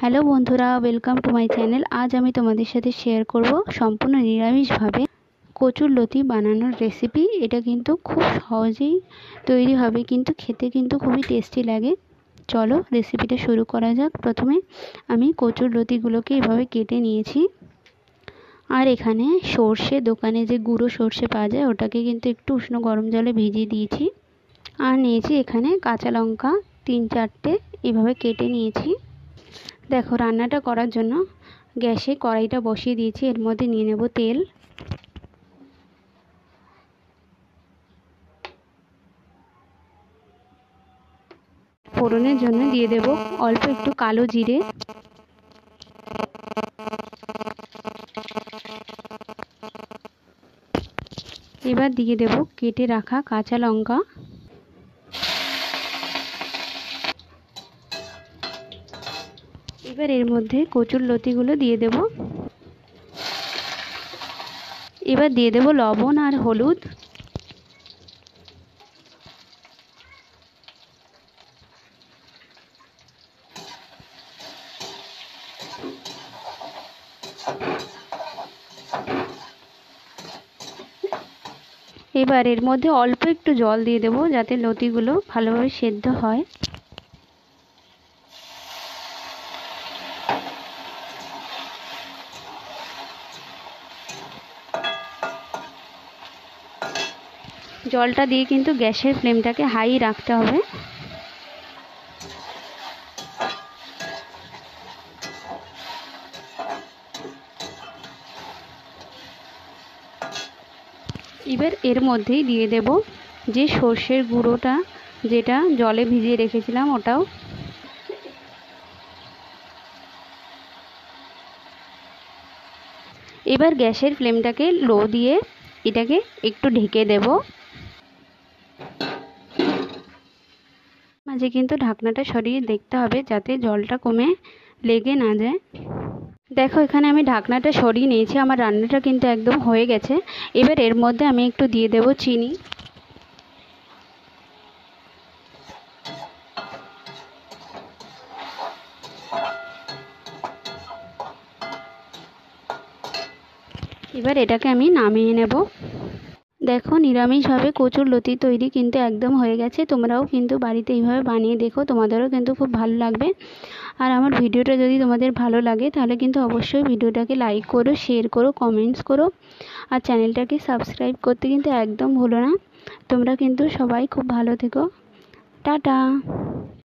Hello বন্ধুরা, welcome to my channel. আজ আমি তোমাদের সাথে শেয়ার করব সম্পূর্ণ নিরামিষভাবে কচুরলতি বানানোর রেসিপি। এটা কিন্তু খুব সহজেই তৈরি হবে, কিন্তু খেতে কিন্তু খুবই টেস্টি লাগে। চলো রেসিপিটা শুরু করা যাক। প্রথমে আমি কচুরলতিগুলোকে এভাবে কেটে নিয়েছি। আর এখানে সর্ষে, দোকানে যে গুঁড়ো সর্ষে পাওয়া যায় ওটাকে কিন্তু একটু উষ্ণ গরম জলে ভিজিয়ে দিয়েছি। আর নিয়েছি এখানে কাঁচা লঙ্কা 3-4টে, এভাবে কেটে নিয়েছি। দেখো, রান্নাটা করার জন্য গ্যাসে কড়াইটা বসিয়ে দিয়েছি। এর মধ্যে নিয়ে নেব তেল। ফোড়নের জন্য দিয়ে দেব অল্প একটু কালো জিরে, এবার দিয়ে দেব কেটে রাখা কাঁচা লঙ্কা, এবার এর মধ্যে কচুরলতিগুলো দিয়ে দেব। এবার দিয়ে দেব লবণ আর হলুদ। এবার এর মধ্যে অল্প একটু জল দিয়ে দেব যাতে লতিগুলো ভালোভাবে সেদ্ধ হয়। জলটা দিয়ে কিন্তু গ্যাসের ফ্লেমটাকে হাই রাখতে হবে। এবার এর মধ্যেই দিয়ে দেব যে সর্ষের গুঁড়োটা, যেটা জলে ভিজিয়ে রেখেছিলাম ওটাও। এবার গ্যাসের ফ্লেমটাকে লো দিয়ে এটাকে একটু ঢেকে দেব। মাঝে কিন্তু ঢাকনাটা সরিয়ে দেখতে হবে যাতে জলটা কমে লেগে না যায়। দেখো, এখানে আমি ঢাকনাটা সরিয়ে নিয়েছি। আমার রান্নাটা কিন্তু একদম হয়ে গেছে। এবার এর মধ্যে আমি একটু দিয়ে দেব চিনি। এবার এটাকে আমি নামিয়ে নেব। দেখো, নিরামিষভাবে কচুরলতি তৈরি কিন্তু একদম হয়ে গেছে। তোমরাও কিন্তু বাড়িতে এইভাবে বানিয়ে দেখো, তোমাদেরও কিন্তু খুব ভালো লাগবে। আর আমার ভিডিওটা যদি তোমাদের ভালো লাগে তাহলে কিন্তু অবশ্যই ভিডিওটাকে লাইক করো, শেয়ার করো, কমেন্টস করো। আর চ্যানেলটাকে সাবস্ক্রাইব করতে কিন্তু একদম ভুলো না। তোমরা কিন্তু সবাই খুব ভালো থেকো। টাটা।